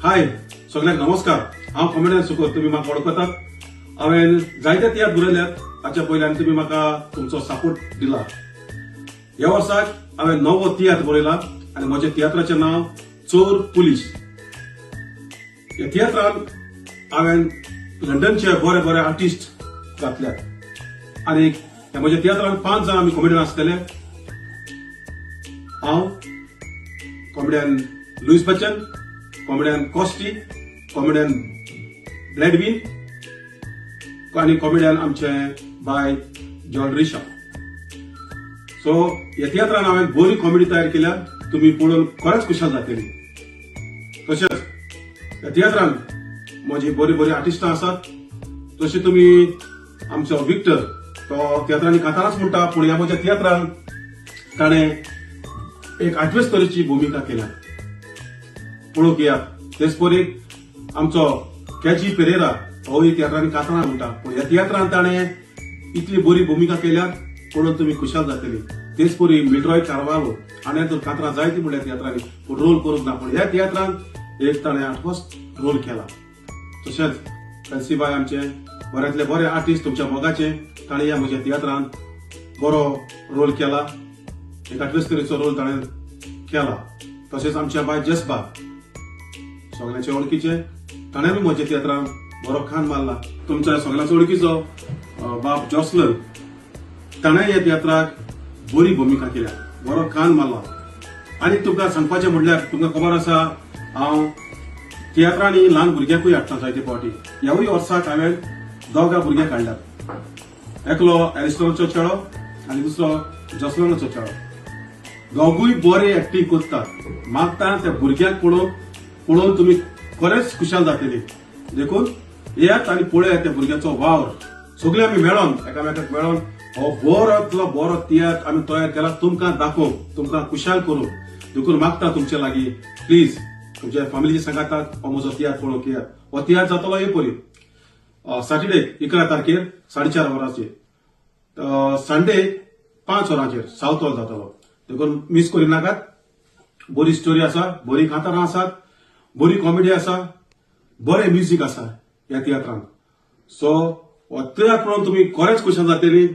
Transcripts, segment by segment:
हाय सगळ्यांक नमस्कार। हांव कॉमेडियन सुकोर, तुम्ही म्हाका वळखतात। हांवें जायते तियात्र बरयल्यात, ताच्या पयल्यान तुम्ही म्हाका तुमचो सपोर्ट दिला। ह्या वर्साक हांवें 9वो तियात्र बरयला आनी म्हज्या तियात्राचें नांव चोर पुलीस। ह्या तियात्रांत हांवें लंडनचे बरे बरे आर्टिस्ट घातल्यात आनी म्हज्या तियात्रांत 5 जाण आमी कॉमेडियन आसतले। हांव comedian Lewis Bachchan, comedian कॉस्टी, comedian ब्लॅडविन आणि कॉमेडियन आमचे बाय जॉन रिशा। सो ह्या तियात्रान हांवें बरी कॉमेडी तयार केल्या, तुम्ही पळोवन खरेंच खुशाल जातली। तशेंच ह्या तियात्रान म्हजी बरी बरी आर्टिस्टां आसात। तशें तुम्ही आमचो विक्टर तो तियात्रांनी कातारांच म्हणटा, पूण ह्या म्हज्या तियात्रान ताणें एक 8वेच तरेची भुमिका केल्या। पळोवंक या। तेच परी आमचो कॅजी पेरेरा होय तियात्रांनी कातारां म्हणटा, पूण ह्या तियात्रान ताणें इतली बरी भुमिका केल्या पळोवन तुम्ही खुशाल जातली। तेच परी मिल्रॉय कार्वालो हाणें तर कातरां जायती म्हणल्या तियात्रांनी, पूण रोल करूंक ना, पूण ह्या तियात्रान एक ताणें 8वोच रोल केला। तशेंच कलसीबाय आमचे बऱ्यांतले बरे आर्टिस्ट तुमच्या मोगाचे, ताणें ह्या म्हज्या तियात्रान बरो रोल केला, एक 8वेच तरेचो रोल ताणें केला। तशेंच आमच्या बाय जसबा सगळ्यांचे वळखीचे, ताणें म्हज्या तियात्रान बरो खान मारला। तुमच्या सगळ्यांचो वळखीचो बाप जॉसलन, ताणें ह्या तियात्राक बरी भुमिका केल्या, बरो खान मारला। आनी तुमकां सांगपाचें म्हणल्यार तुमकां खबर आसा, हांव तियात्रांनी ल्हान भुरग्यांकूय हाडटा जायते फावटी। ह्यावूय वर्साक हांवें 2 भुरग्यांक हाडल्यात, एकलो एरिस्टोनाचो चेडो आनी दुसरो जॉसलनाचो चेडो। दोगूय बरे एक्टिंग करतात। मागता त्या भुरग्यांक पळोवन तुम्ही खरेंच खुशाल जातली। देखून येयात आनी पळयात त्या भुरग्याचो वावर। सगळे आमी मेळोन एकामेकाक मेळोन हो बरो तियात्र आमी तयार केला तुमकां दाखोवंक, तुमकां खुशाल करूंक। देखून मागता तुमचे लागीं प्लीज तुमच्या फॅमिलीचे सांगातात हो म्हजो तियात्र पळोवंक येयात। हो तियात्र जातलो हे परी सॅटर्डे 11 तारखेर 4:30 वरांचेर, संडे 5 वरांचेर साउथ हॉल जातलो। देखून मिस करूं नाकात। बरी स्टोरी आसा, बरी कांतारां आसात, बरी कॉमेडी आसा, बरे म्युझिक आसा ह्या तियात्रांत। सो हो तियात्र पळोवन तुम्ही खरेंच खुशाल जातली,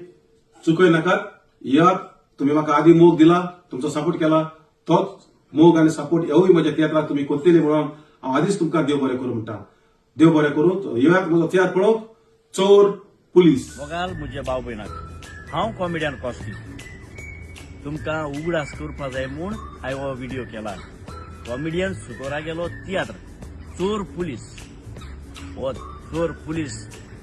चुकय नाकात। यात तुम्ही म्हाका आदी मोग दिला, तुमचो सपोर्ट केला, तोच मोग आनी सपोर्ट ह्योय म्हज्या तियात्राक तुम्ही करतली म्हणून हांव आदीच तुमकां देव बरें करूं म्हणटा। देव बरें करूं। येयात म्हजो तियात्र पळोवंक, चोर पुलीस। मोगाल म्हज्या भाव भयणाक, हांव कॉमेडियन कॉस्टी। तुमकां उगडास करपा जाय म्हूण हांवें हो व्हिडिओ केला। कॉमेडियन सुकोरा गेलो तियात्र चोर पुलीस। हो चोर पुलीस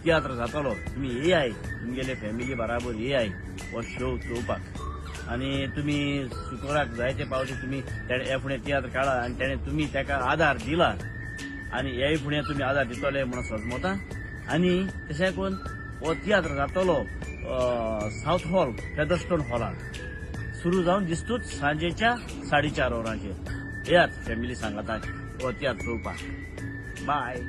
तियात्र जातलो। तुम्ही येयाय, तुमगेले फॅमिली बराबर येयाय हो शो चोवपाक। आनी तुमी सुकोराक जायते पावटी तुमी हे फुडें तियात्र काडा आनी तुमी ताका आदार दिला आनी हेय फुडें तुमी आदार दितले म्हणून सजमता। आनी तशें करून हो तियात्र जातलो साउथ हॉल फेदरस्टोन हॉलांत सुरू जावन दिसतूच सांजेच्या 4:30 वरांचेर। येयात फॅमिली सांगाताक हो तियात्र चोवपाक। बाय।